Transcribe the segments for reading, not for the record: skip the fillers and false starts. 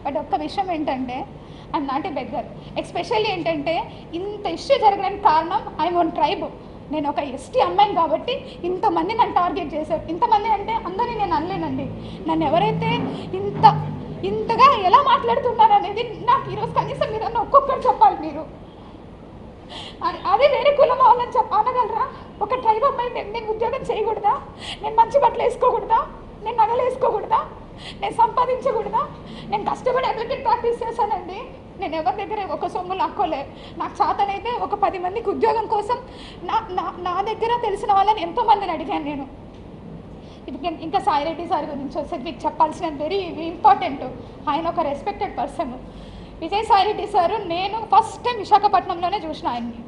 But ఒక్క విషయం ఏంటంటే I'm not a beggar. Especially ఏంటంటే ఇంత ఇష్యూ జరగడానికి కారణం ఐఎమ్ వన్ ట్రైబ్. నేను ఒక ఎస్టీ అమ్మాయిని కాబట్టి ఇంతమంది నన్ను టార్గెట్ చేశారు. ఇంతమంది అంటే అందరినీ నేను అనలేనండి. నన్ను ఎవరైతే ఇంతగా ఎలా మాట్లాడుతున్నారు అనేది నాకు ఈరోజు కనీసం మీరు ఒక్కొక్కరు చెప్పాలి. మీరు అదే వేరే కులం వాళ్ళని అనగలరా? ఒక ట్రైబ్ అమ్మాయి నేను ఉద్యోగం చేయకూడదా? నేను మంచి బట్టలు వేసుకోకూడదా? నేను నగలు వేసుకోకూడదా? నేను సంపాదించకూడదా? నేను కష్టపడి అడ్వకేట్ ప్రాక్టీస్ చేశానండి. నేను ఎవరి దగ్గర ఒక సొమ్ము లాక్కోలే. నాకు చేతనైతే ఒక 10 మందికి ఉద్యోగం కోసం నా దగ్గర తెలిసిన వాళ్ళని ఎంతోమందిని అడిగాను నేను. ఇప్పుడు ఇంకా సాయి రెడ్డి సార్ గురించి వస్తే మీకు చెప్పాల్సిన వెరీ ఇంపార్టెంట్. ఆయన ఒక respected person. Vijayasai Reddy sir నేను ఫస్ట్ టైం విశాఖపట్నంలోనే చూసిన ఆయన్ని.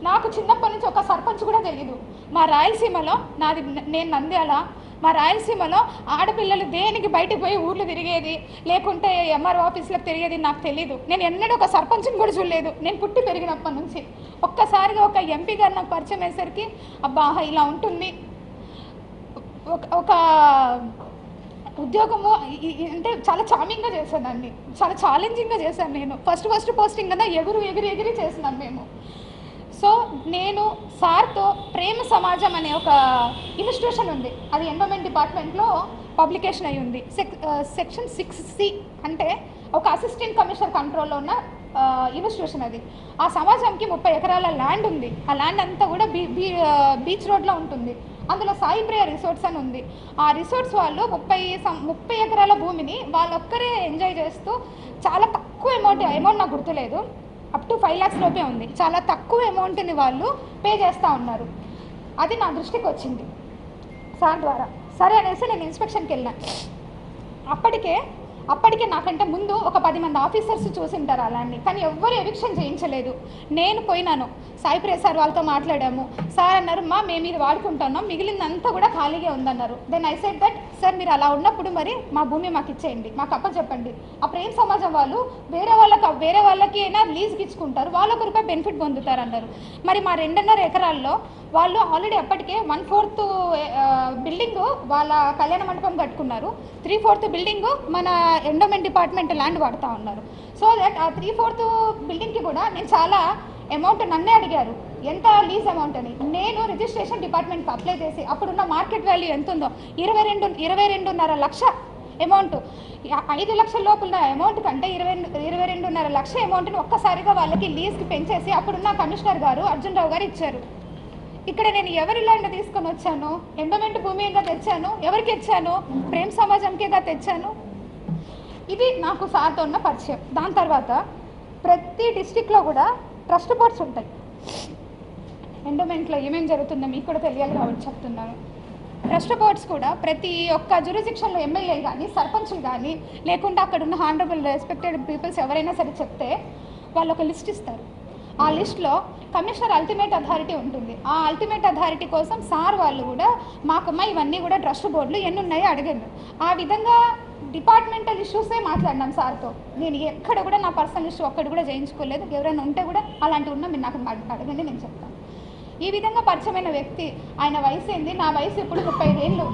నాకు చిన్నప్పటి నుంచి ఒక సర్పంచ్ కూడా తెలీదు. మా రాయలసీమలో నేను నంద్యాల, మా రాయలసీమలో ఆడపిల్లలు దేనికి బయటకు పోయి ఊర్లు తిరిగేది లేకుంటే ఎంఆర్ఓ ఆఫీస్లకు తిరిగేది నాకు తెలీదు. నేను ఎన్నడూ ఒక సర్పంచ్ని కూడా చూడలేదు నేను పుట్టి పెరిగినప్పటి నుంచి. ఒక్కసారిగా ఒక ఎంపీ గారు నాకు పరిచయం అయ్యేసరికి అబ్బా ఇలా ఉంటుంది. ఒక ఉద్యోగము అంటే చాలా చామింగ్గా చేశాను దాన్ని, చాలా ఛాలెంజింగ్గా చేశాను నేను. ఫస్ట్ పోస్టింగ్ కదా ఎగిరి చేసినాం మేము. సో నేను సార్తో ప్రేమ సమాజం అనే ఒక ఇన్స్టిట్యూషన్ ఉంది, అది ఎండోమెంట్ డిపార్ట్మెంట్లో పబ్లికేషన్ అయి ఉంది. సెక్షన్ 6C అంటే ఒక అసిస్టెంట్ కమిషనర్ కంట్రోల్లో ఉన్న ఇన్స్టిట్యూషన్ అది. ఆ సమాజంకి 30 ఎకరాల ల్యాండ్ ఉంది. ఆ ల్యాండ్ అంతా కూడా బీచ్ రోడ్లో ఉంటుంది. అందులో సాయి ప్రియ రిసార్ట్స్ అని ఉంది. ఆ రిసార్ట్స్ వాళ్ళు 30 ఎకరాల భూమిని వాళ్ళొక్కరే ఎంజాయ్ చేస్తూ చాలా తక్కువ అమౌంట్ నాకు గుర్తులేదు, అప్ టు 5 lakhs లోపే ఉంది. చాలా తక్కువ అమౌంట్ని వాళ్ళు పే చేస్తూ ఉన్నారు. అది నా దృష్టికి వచ్చింది సార్ ద్వారా. సరే అనేసి నేను ఇన్స్పెక్షన్కి వెళ్ళాను. అప్పటికే నాకంటే ముందు ఒక 10 మంది ఆఫీసర్స్ చూసింటారు అలాంటి, కానీ ఎవ్వరు ఎవిక్షన్ చేయించలేదు. నేను పోయినాను, సాయి ప్రియ సార్ వాళ్ళతో మాట్లాడాము. సార్ అన్నారు మేము ఇది వాడుకుంటున్నాం, మిగిలిందంతా కూడా ఖాళీగా ఉందన్నారు. Then I said that sir మీరు అలా ఉన్నప్పుడు మరి మా భూమి మాకు ఇచ్చేయండి, మాకు అప్పచెప్పండి. ఆ ప్రేమ సమాజం వాళ్ళు వేరే వాళ్ళకి అయినా లీజ్కి ఇచ్చుకుంటారు, వాళ్ళు ₹1 బెనిఫిట్ పొందుతారు అన్నారు. మరి మా 2.5 ఎకరాల్లో వాళ్ళు ఆల్రెడీ అప్పటికే 1/4 బిల్డింగ్ వాళ్ళ కళ్యాణ మండపం కట్టుకున్నారు, 3/4 బిల్డింగ్ మన ఎండోమెంట్ డిపార్ట్మెంట్ ల్యాండ్ వాడుతూ ఉన్నారు. సో దట్ ఆ 3/4 బిల్డింగ్కి కూడా నేను చాలా అమౌంట్ నన్నే అడిగారు ఎంత లీజ్ అమౌంట్ అని. నేను రిజిస్ట్రేషన్ డిపార్ట్మెంట్కి అప్లై చేసి అప్పుడున్న మార్కెట్ వాల్యూ ఎంత ఉందో 22.5 లక్ష అమౌంట్, 5 లక్షల లోపల అమౌంట్ కంటే 22.5 లక్ష అమౌంట్ని ఒక్కసారిగా వాళ్ళకి లీజ్కి పెంచేసి అప్పుడున్న కమిషనర్ గారు అర్జున్ రావు గారు ఇచ్చారు. ఇక్కడ నేను ఎవరి ల్యాండ్ తీసుకొని వచ్చాను? ఎండోమెంట్ భూమిగా తెచ్చాను. ఎవరికి ఇచ్చాను? ప్రేమ సమాజంకేగా తెచ్చాను. ఇది నాకు సార్తో ఉన్న పరిచయం. దాని తర్వాత ప్రతి డిస్టిక్లో కూడా ట్రస్ట్ బోర్డ్స్ ఉంటాయి. ఎండోమెంట్లో ఏమేమి జరుగుతుందో మీకు కూడా తెలియాలి కాబట్టి చెప్తున్నాను. ట్రస్ట్ బోర్డ్స్ కూడా ప్రతి ఒక్క జ్యూరిస్డిక్షన్లో ఎమ్మెల్యే కానీ సర్పంచులు కానీ లేకుంటే అక్కడ ఉన్న హానరబుల్ రెస్పెక్టెడ్ పీపుల్స్ ఎవరైనా సరే చెప్తే వాళ్ళు ఒక లిస్ట్ ఇస్తారు. ఆ లిస్ట్లో కమిషనర్ అల్టిమేట్ అథారిటీ ఉంటుంది. ఆ అల్టిమేట్ అథారిటీ కోసం సార్ వాళ్ళు కూడా మాకమ్మ ఇవన్నీ కూడా ట్రస్ట్ బోర్డులు ఎన్ని ఉన్నాయో అడిగాను. ఆ విధంగా డిపార్ట్మెంటల్ ఇష్యూసే మాట్లాడినాం సార్తో. నేను ఎక్కడ కూడా నా పర్సనల్ ఇష్యూ ఒక్కటి కూడా చేయించుకోలేదు. ఎవరైనా ఉంటే కూడా అలాంటివి ఉన్నా మీరు నాకు అడగండి, నేను చెప్తాను. ఈ విధంగా పరిచయమైన వ్యక్తి, ఆయన వయసు ఏంది? నా వయసు ఇప్పుడు 35 ఏళ్ళు,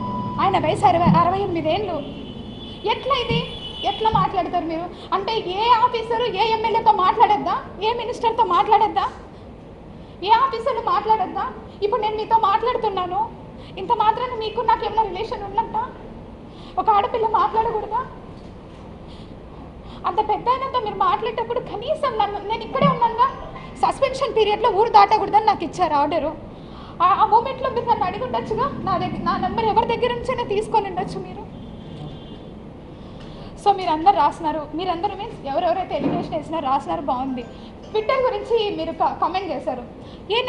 ఆయన వయసు 68 ఏళ్ళు. ఎట్లా ఇది? ఎట్లా మాట్లాడతారు మీరు? అంటే ఏ ఆఫీసరు ఏ ఎమ్మెల్యేతో మాట్లాడద్దా? ఏ మినిస్టర్తో మాట్లాడద్దా? ఏ ఆఫీసర్లు మాట్లాడద్దా? ఇప్పుడు నేను మీతో మాట్లాడుతున్నాను, ఇంత మాత్రాన మీకు నాకు ఏమైనా రిలేషన్ ఉన్నట్టా? ఒక ఆడపిల్ల మాట్లాడకూడదా? అంత పెద్ద ఆయనతో మీరు మాట్లాడేటప్పుడు కనీసం నేను ఇక్కడే ఉన్నానుగా, సస్పెన్షన్ పీరియడ్లో ఊరు దాటకూడదని నాకు ఇచ్చారు ఆర్డరు. ఆ మూమెంట్లో మీరు నన్ను అడిగి ఉండొచ్చుగా, నా నెంబర్ ఎవరి దగ్గర నుంచైనా తీసుకొని ఉండొచ్చు మీరు. సో మీరందరూ రాసినారు, మీరందరూ మీన్స్ ఎవరెవరైతే ఎలిగేషన్ వేసినారో రాసినారు, బాగుంది. ట్విట్టర్ గురించి మీరు కామెంట్ చేశారు.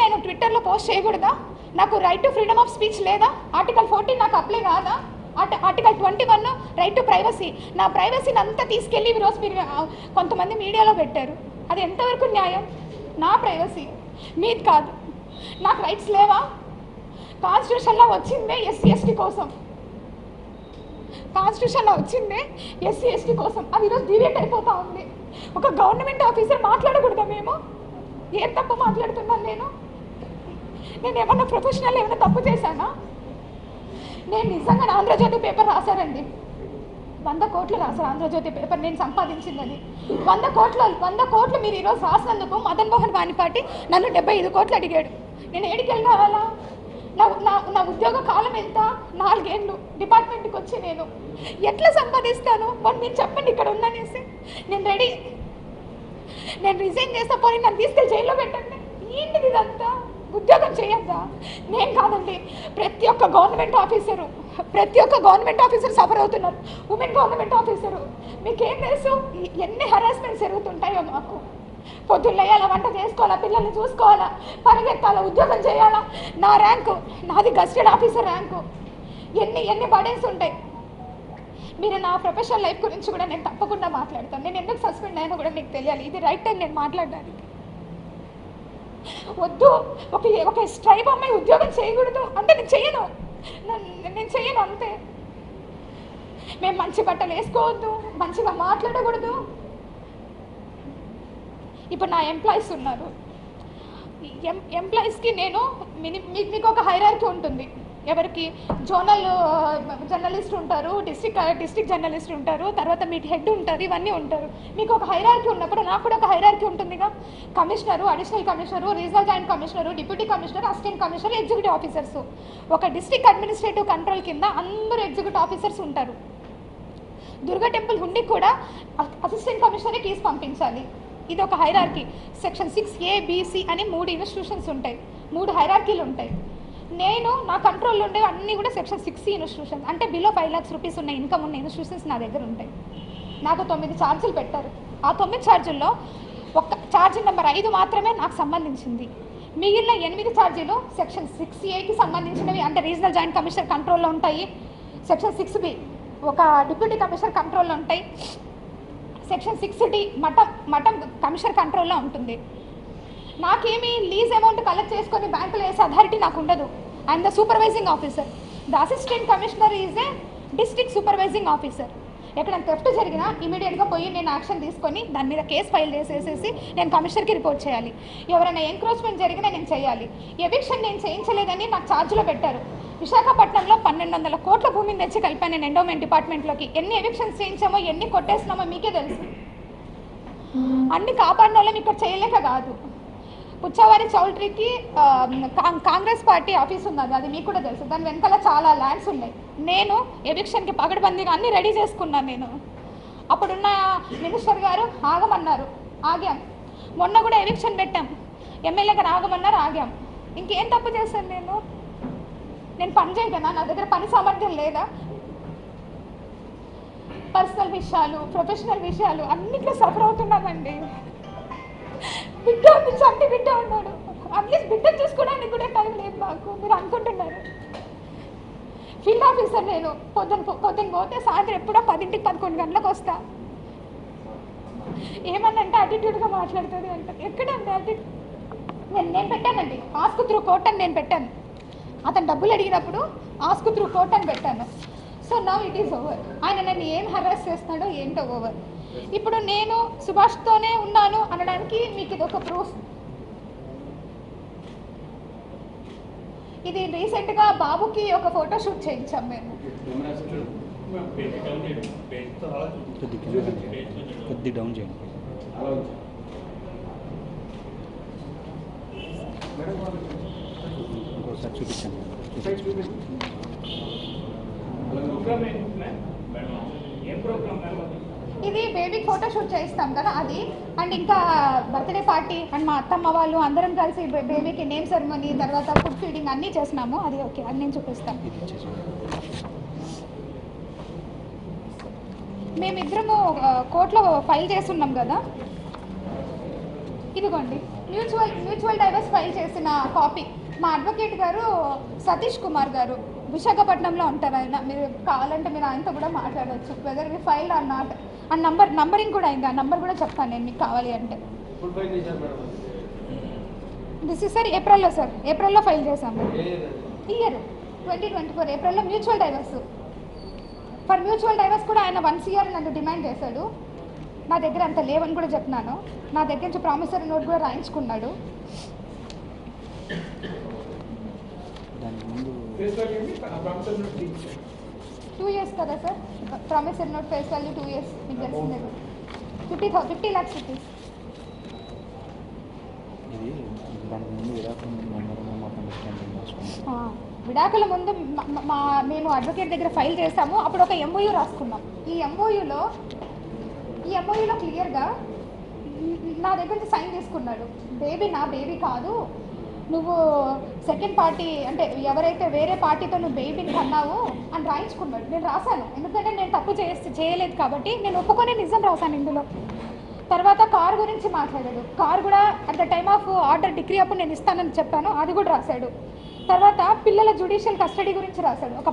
నేను ట్విట్టర్లో పోస్ట్ చేయకూడదా? నాకు right to freedom of speech లేదా? ఆర్టికల్ 14 నాకు అప్లై కాదా? Article 21 right to privacy. నా ప్రైవసీని అంతా తీసుకెళ్ళి ఈరోజు మీరు కొంతమంది మీడియాలో పెట్టారు. అది ఎంతవరకు న్యాయం? నా ప్రైవసీ, మీది కాదు. నాకు రైట్స్ లేవా? కాన్స్టిట్యూషన్లో వచ్చిందే SC/ST కోసం, కాన్స్టిట్యూషన్లో వచ్చిందే SC/ST కోసం. అది ఈరోజు డివేట్ అయిపోతూ ఉంది. ఒక గవర్నమెంట్ ఆఫీసర్ మాట్లాడకూడదా? మేము ఏం తప్పు మాట్లాడుతున్నాను? నేను ఏమన్నా ప్రొఫెషనల్ ఏమైనా తప్పు చేశానా? నేను నిజంగా ఆంధ్రజ్యోతి పేపర్ రాశారండి, 100 కోట్లు రాశారు ఆంధ్రజ్యోతి పేపర్ నేను సంపాదించిందని. 100 కోట్లు మీరు ఈరోజు రాసినందుకు మదన్ మోహన్ వాణిపాటి నన్ను 75 కోట్లు అడిగాడు. నేను ఏడికి వెళ్ళి కావాలా? నా ఉద్యోగ కాలం ఎంత? 4 ఏళ్ళు డిపార్ట్మెంట్కి వచ్చి నేను ఎట్లా సంపాదిస్తాను? మీరు చెప్పండి ఇక్కడ ఉందనేసి. నేను రెడీ, నేను రిజైన్ చేస్తా, పోనీ నన్ను తీసుకెళ్ళి జైల్లో పెట్టండి. ఏంటిది ఇదంతా? ఉద్యోగం చేయొద్దా? నేను కాదండి, ప్రతి ఒక్క గవర్నమెంట్ ఆఫీసర్ సఫర్ అవుతున్నారు. ఉమెన్ గవర్నమెంట్ ఆఫీసరు మీకేం తెలుసు ఎన్ని హరాస్మెంట్స్ జరుగుతుంటాయో మాకు. పొద్దున్న లేయాలా, వంట చేసుకోవాలా, పిల్లల్ని చూసుకోవాలా, పరిగెత్తాలా, ఉద్యోగం చేయాలా. నా ర్యాంకు, నాది గస్టెడ్ ఆఫీసర్ ర్యాంకు. ఎన్ని బర్డెన్స్ ఉంటాయి. మీరు నా ప్రొఫెషనల్ లైఫ్ గురించి కూడా నేను తప్పకుండా మాట్లాడతాను. నేను ఎందుకు సస్పెండ్ అయినా కూడా మీకు తెలియాలి. ఇది రైట్ టైం నేను మాట్లాడడానికి. వద్దు, ఒక స్ట్రైబ్ అమ్మాయి ఉద్యోగం చేయకూడదు అంటే నేను చేయను అంతే. మేము మంచి బట్టలు వేసుకోవద్దు, మంచిగా మాట్లాడకూడదు. ఇప్పుడు నా ఎంప్లాయీస్ ఉన్నారు. ఎంప్లాయీస్కి నేను మీకు ఒక హైరార్కీ ఉంటుంది. ఎవరికి జోనల్ జర్నలిస్ట్ ఉంటారు, డిస్ట్రిక్ట్ జర్నలిస్ట్ ఉంటారు, తర్వాత మీ హెడ్ ఉంటారు, ఇవన్నీ ఉంటారు. మీకు ఒక హైరార్కీ ఉన్నప్పుడు నాకు కూడా ఒక హైరార్కీ ఉంటుందిగా. Commissioner, additional commissioner, regional joint commissioner, deputy commissioner, assistant commissioner, executive officers. ఒక డిస్ట్రిక్ట్ అడ్మినిస్ట్రేటివ్ కంట్రోల్ కింద అందరూ ఎగ్జిక్యూటివ్ ఆఫీసర్స్ ఉంటారు. దుర్గా టెంపుల్ హుండీకి కూడా అసిస్టెంట్ కమిషనరే కీస్ పంపించాలి. ఇది ఒక hierarchy. Section 6A, B, C అని 3 ఇన్స్టిట్యూషన్స్ ఉంటాయి, 3 హైరార్కీలు ఉంటాయి. నేను నా కంట్రోల్లో ఉండేవి అన్నీ కూడా సెక్షన్ 6C ఇన్స్టిట్యూషన్స్, అంటే బిలో 5 lakhs రూపీస్ ఉన్న ఇన్కమ్ ఉన్న ఇన్స్టిట్యూషన్స్ నా దగ్గర ఉంటాయి. నాకు 9 ఛార్జీలు పెట్టారు. ఆ 9 ఛార్జీల్లో ఒక ఛార్జీ నెంబర్ 5 మాత్రమే నాకు సంబంధించింది. మిగిలిన 8 ఛార్జీలు సెక్షన్ 6Aకి సంబంధించినవి, అంటే రీజనల్ జాయింట్ కమిషనర్ కంట్రోల్లో ఉంటాయి. సెక్షన్ 6B ఒక డిప్యూటీ కమిషనర్ కంట్రోల్లో ఉంటాయి. సెక్షన్ 6D మఠం కమిషనర్ కంట్రోల్లో ఉంటుంది. నాకేమీ లీజ్ అమౌంట్ కలెక్ట్ చేసుకొని బ్యాంకులో వేసే అథారిటీ నాకు ఉండదు. I'm the supervising officer. The assistant commissioner is a district supervising officer. ఎక్కడైనా థెఫ్ట్ జరిగినా ఇమీడియట్గా పోయి నేను యాక్షన్ తీసుకొని దాని మీద కేసు ఫైల్ చేసేసి నేను కమిషనర్కి రిపోర్ట్ చేయాలి. ఎవరైనా ఎంక్రోచ్మెంట్ జరిగినా నేను చేయాలి. ఎవిక్షన్ నేను చేయించలేదని నాకు ఛార్జ్లో పెట్టారు. విశాఖపట్నంలో 1200 కోట్ల భూమిని తెచ్చి కలిపాను నేను ఎండోమెంట్ డిపార్ట్మెంట్లోకి. ఎన్ని ఎవిక్షన్స్ చేయించామో, ఎన్ని కొట్టేసినామో మీకే తెలుసు. అన్ని కాపాడిన వాళ్ళం ఇక్కడ చేయలేక కాదు. పుచ్చవారి చౌల్ట్రీకి కాంగ్రెస్ పార్టీ ఆఫీస్ ఉన్నది, అది మీకు కూడా తెలుసు. దాని వెనకాల చాలా ల్యాండ్స్ ఉన్నాయి. నేను ఎవిక్షన్కి పగడబందీగా అన్నీ రెడీ చేసుకున్నాను. నేను అప్పుడున్న మినిస్టర్ గారు ఆగమన్నారు, ఆగాం. మొన్న కూడా ఎవిక్షన్ పెట్టాం, ఎమ్మెల్యే గారు ఆగమన్నారు, ఆగాం. ఇంకేం తప్పు చేశాను నేను పని చేయగలనా? నా దగ్గర పని సామర్థ్యం లేదా? పర్సనల్ విషయాలు, ప్రొఫెషనల్ విషయాలు అన్నిట్లో సఫర్ అవుతున్నానండి. బిడ్డ ఉంది, చంటి బిడ్డ ఉన్నాడు. అట్లీస్ట్ బిడ్డ చూసుకోవడానికి కూడా టైం లేదు మాకు. మీరు అనుకుంటున్నారు. ఫీల్డ్ ఆఫీసర్ నేను. పొద్దున్న పోతే సాయంత్రం ఎప్పుడో 10ంటికి 11 గంటలకు వస్తా. ఏమన్నంటే యాటిట్యూడ్గా మాట్లాడుతుంది అంటారు. ఎక్కడండి యాటిట్యూడ్? నేను పెట్టానండి ఆస్క్ త్రూ కోర్ట్ అని నేను పెట్టాను. అతను డబ్బులు అడిగినప్పుడు ఆస్క్ త్రూ కోర్ట్ అని పెట్టాను. So now it is over. ఆయన నన్ను ఏం హరాస్ చేస్తున్నాడో ఏంటో ఓవర్. ఇప్పుడు నేను సుభాష్తోనే ఉన్నాను అనడానికి మీకు ఇది ఒక ప్రూఫ్. ఇది రీసెంట్గా బాబుకి ఒక ఫోటో షూట్ చేయించాం మేము. కొద్ది డౌన్ చేయండి. ఇంకోసారి చూపించండి. ఇది బేబీ ఫోటో షూట్ చేయిస్తాం కదా అది. అండ్ ఇంకా బర్త్డే పార్టీ అండ్ మా అత్తమ్మ వాళ్ళు అందరం కలిసి బేబీకి నేమ్ సెరమనీ, తర్వాత ఫుడ్ ఫీడింగ్ అన్నీ చేసినాము. అది ఓకే, అది నేను చూపిస్తాను. మేమిద్దరము కోర్టులో ఫైల్ చేస్తున్నాం కదా. ఇదిగోండి మ్యూచువల్ డైవర్స్ ఫైల్ చేసిన కాపీ. మా అడ్వకేట్ గారు సతీష్ కుమార్ గారు విశాఖపట్నంలో ఉంటారు. ఆయన మీరు కావాలంటే మీరు ఆయనతో కూడా మాట్లాడవచ్చు. Whether we file or not. And numbering కూడా అయింది. ఆ నంబర్ కూడా చెప్తాను నేను మీకు కావాలి అంటే. దిస్ ఇస్ సార్ ఏప్రిల్లో ఫైల్ చేశాము. ఇయర్ 2024 ఏప్రిల్లో mutual divorce. For mutual divorce కూడా ఆయన 1 year నన్ను డిమాండ్ చేశాడు. నా దగ్గర అంత లేవని కూడా చెప్తున్నాను. నా దగ్గర నుంచి ప్రామిసరీ నోట్ కూడా రాయించుకున్నాడు. 2 years కదా sir, promissory note face value 2 years మీకు తెలిసిందే. 50 lakhs rupees. ఇది దానికి ముందు విడాకుల ముందు అందరం మాకు అండర్స్టాండింగ్ రాసుకున్నాం. విడాకుల ముందు మేము అడ్వకేట్ దగ్గర ఫైల్ చేసాము. అప్పుడు ఒక ఎంఓయూ రాసుకున్నాం. ఈ ఎంఓయూలో క్లియర్గా నా దగ్గర నుంచి సైన్ తీసుకున్నాడు. బేబీ నా బేబీ కాదు, నువ్వు సెకండ్ పార్టీ అంటే ఎవరైతే వేరే పార్టీతో నువ్వు బేబీని కన్నావు అని రాయించుకున్నాడు. నేను రాశాను, ఎందుకంటే నేను తప్పు చేయలేదు కాబట్టి నేను ఒప్పుకొని నిజం రాశాను ఇందులో. తర్వాత కార్ గురించి మాట్లాడాడు. కార్ కూడా at the time of order degree అప్పుడు నేను ఇస్తానని చెప్పాను, అది కూడా రాశాడు. తర్వాత పిల్లల జ్యుడిషియల్ కస్టడీ గురించి రాశాడు. ఒక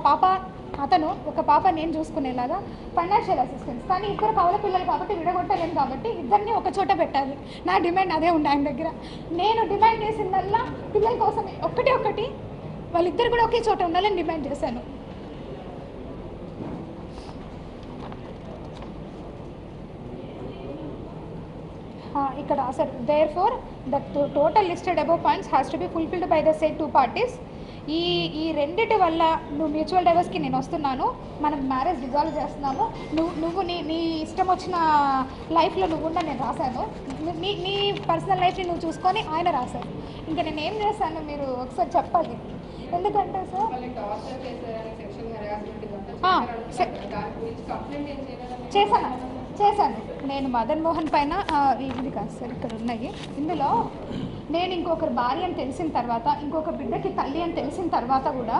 పాప నేను చూసుకునేలాగా ఫైనాన్షియల్ అసిస్టెన్స్. కానీ ఇద్దరు కవల పిల్లలు కాబట్టి విడగొట్టలేను కాబట్టి ఇద్దరిని ఒక చోట పెట్టాలి. నా డిమాండ్ అదే ఉండే ఆయన దగ్గర. నేను డిమాండ్ చేసిందల్లా పిల్లల కోసమే, ఒకటి వాళ్ళిద్దరు కూడా ఒకే చోట ఉండాలని డిమాండ్ చేశాను. ఇక్కడ అసలు therefore the total listed above points has to be fulfilled by the said 2 parties. ఈ రెండిటి వల్ల నువ్వు మ్యూచువల్ డైవర్స్కి నేను వస్తున్నాను, మనం మ్యారేజ్ డిజాల్వ్ చేస్తున్నాము, నువ్వు నీ ఇష్టం వచ్చిన లైఫ్లో నువ్వు ఉండ నేను రాశాను, నీ పర్సనల్ లైఫ్ని నువ్వు చూసుకొని ఆయన రాశాను. ఇంకా నేను ఏం చేశాను మీరు ఒకసారి చెప్పాలి. ఎందుకంటే సార్ చేశాను నేను మదన్ మోహన్ పైన ఇది కాదు సార్, ఇక్కడ ఉన్నాయి. ఇందులో నేను ఇంకొకరు భార్య అని తెలిసిన తర్వాత, ఇంకొక బిడ్డకి తల్లి అని తెలిసిన తర్వాత కూడా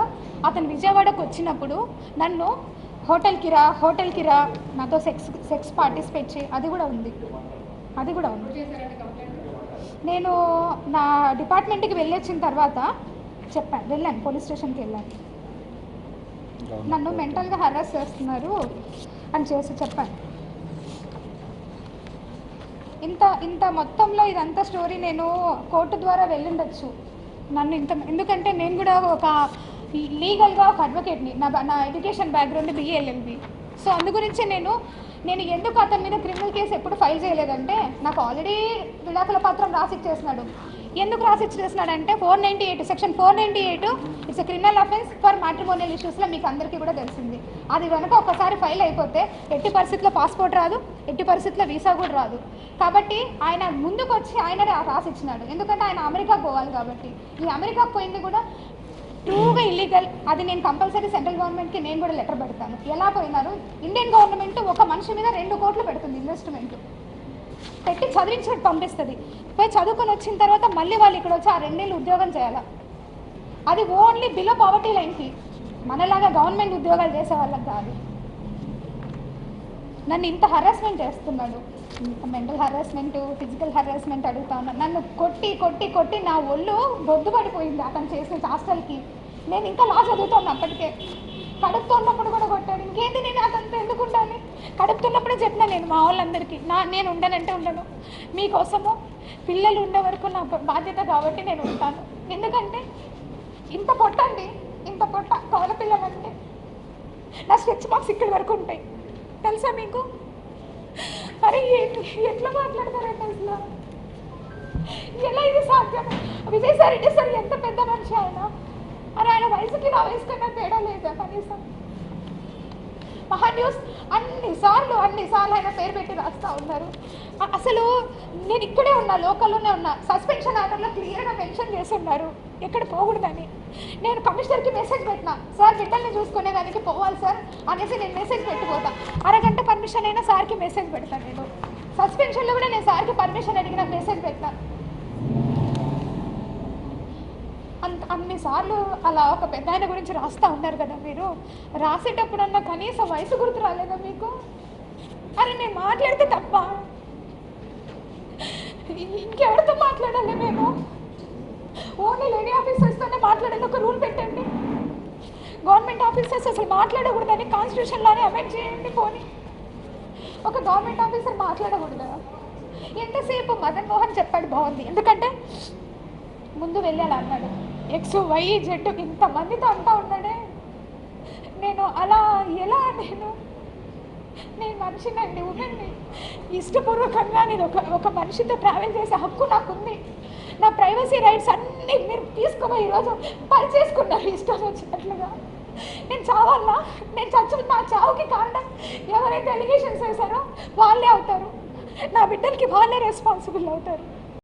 అతను విజయవాడకు వచ్చినప్పుడు నన్ను హోటల్కి రా నాతో సెక్స్ పార్టిసిపేట్ చేయి, అది కూడా ఉంది. నేను నా డిపార్ట్మెంట్కి వెళ్ళొచ్చిన తర్వాత వెళ్ళాను, పోలీస్ స్టేషన్కి వెళ్ళాను. నన్ను మెంటల్గా హరాస్ చేస్తున్నారు అని చెప్పాను. ఇంత మొత్తంలో ఇదంతా స్టోరీ నేను కోర్టు ద్వారా వెళ్ళుండొచ్చు. ఎందుకంటే నేను కూడా ఒక లీగల్గా ఒక అడ్వకేట్ని, నా ఎడ్యుకేషన్ బ్యాక్గ్రౌండ్ BA-LLB. సో అందు గురించి నేను ఎందుకు అతని మీద క్రిమినల్ కేసు ఎప్పుడు ఫైల్ చేయలేదంటే, నాకు ఆల్రెడీ విడాకుల పత్రం రాసిచ్చేస్తున్నాడు. ఎందుకు రాసిచ్చేస్తున్నాడంటే section 498 it's criminal offence for matrimonial ఇష్యూస్లో మీకు అందరికీ కూడా తెలిసింది. అది కనుక ఒకసారి ఫైల్ అయిపోతే ఎట్టి పరిస్థితుల్లో పాస్పోర్ట్ రాదు, ఎట్టి పరిస్థితుల్లో వీసా కూడా రాదు. కాబట్టి ఆయన ముందుకు వచ్చి ఆయన రాసిచ్చినాడు, ఎందుకంటే ఆయన అమెరికాకు పోవాలి కాబట్టి. ఈ అమెరికాకు పోయింది కూడా ట్రూగా ఇల్లీగల్. అది నేను కంపల్సరీ సెంట్రల్ గవర్నమెంట్కి నేను కూడా లెటర్ పెడతాను. ఎలా పోయినారు, ఇండియన్ గవర్నమెంట్ ఒక మనిషి మీద 2 కోట్లు పెడుతుంది ఇన్వెస్ట్మెంట్ పెట్టి చదివించినట్టు పంపిస్తుంది. పోయి చదువుకొని వచ్చిన తర్వాత మళ్ళీ వాళ్ళు ఇక్కడ వచ్చి ఆ 2 నెలలు ఉద్యోగం చేయాలి. అది ఓన్లీ బిలో పావర్టీ లైన్కి, మనలాగా గవర్నమెంట్ ఉద్యోగాలు చేసే వాళ్ళకి కాదు. నన్ను ఇంత హరాస్మెంట్ చేస్తున్నాడు, మెంటల్ హరాస్మెంట్, ఫిజికల్ హరాస్మెంట్ అడుగుతా ఉన్నాను. నన్ను కొట్టి నా ఒళ్ళు బొద్దు పడిపోయింది అతను చేసిన హాస్టల్కి. నేను ఇంకా లా చదువుతాను అప్పటికే. కడుపుతున్నప్పుడు కూడా కొట్టాడు. ఇంకేంటి నేను అతనితో ఎందుకు ఉండాలి? కడుపుతున్నప్పుడే చెప్పినా నేను మా వాళ్ళందరికీ నేను ఉండనంటే ఉండను, మీకోసము పిల్లలు ఉండే వరకు నా బాధ్యత కాబట్టి నేను ఉంటాను. ఎందుకంటే ఇంత పొట్ట కవల పిల్లలంటే నా స్ట్రెచ్ మార్క్స్ ఇక్కడి వరకు ఉంటాయి తెలుసా మీకు? అరే ఎట్లా మాట్లాడతారంటే అసలు ఎలా ఇది సాధ్యం? విజయసాయి రెడ్డి సార్ ఎంత పెద్ద మనిషి ఆయన వయసుకి నా వయసు కన్నా తేడా లేదా కనీసం? మహాన్యూస్ అన్నిసార్లు ఆయన పేరు పెట్టి రాస్తూ ఉన్నారు. అసలు నేను ఇక్కడే ఉన్నా, లోకల్లోనే ఉన్నా. సస్పెన్షన్ ఆర్డర్లో క్లియర్గా మెన్షన్ చేసి ఉన్నారు ఎక్కడ పోకూడదని. నేను కమిషనర్కి మెసేజ్ పెట్టినా, సార్ బిడ్డల్ని చూసుకునే దానికి పోవాలి సార్ అనేసి నేను మెసేజ్ పెట్టిపోతా. అరగంట పర్మిషన్ అయినా సార్కి మెసేజ్ పెడతాను. నేను సస్పెన్షన్లో కూడా నేను సార్కి పర్మిషన్ అడిగిన మెసేజ్ పెట్టా. అన్నిసార్లు అలా ఒక పెద్ద ఆయన గురించి రాస్తూ ఉన్నారు కదా మీరు. రాసేటప్పుడన్నా కనీసం వయసు గుర్తు రాలేదా మీకు? అరే నేను మాట్లాడితే తప్ప ఇంకెవరితో మాట్లాడాలి? మేము ఓన్లీ లేడీ ఆఫీసర్స్తోనే మాట్లాడాలి. ఒక రూల్ పెట్టండి. గవర్నమెంట్ ఆఫీసర్స్ అసలు మాట్లాడకూడదని కాన్స్టిట్యూషన్లోనే అమెండ్ చేయండి. పోనీ ఒక గవర్నమెంట్ ఆఫీసర్ మాట్లాడకూడదా? ఎంతసేపు మదన్ మోహన్ చెప్పాడు బాగుంది, ఎందుకంటే ముందు వెళ్ళాలి అన్నాడు. XYZ ఇంతమందితో అంటా ఉన్నాడే. నేను అలా ఎలా నేను మనిషినండి, ఉమెన్ని. ఇష్టపూర్వకంగా నేను ఒక మనిషితో ట్రావెల్ చేసే హక్కు నాకుంది. నా ప్రైవసీ రైట్స్ అన్నీ మీరు తీసుకుని ఈరోజు పరిచేసుకున్నారు ఇష్టం వచ్చినట్లుగా. నేను చావాలా? నేను నా చావుకి కారణం ఎవరైతే ఎలిగేషన్స్ వేశారో వాళ్ళే అవుతారు. నా బిడ్డలకి వాళ్ళే రెస్పాన్సిబుల్ అవుతారు.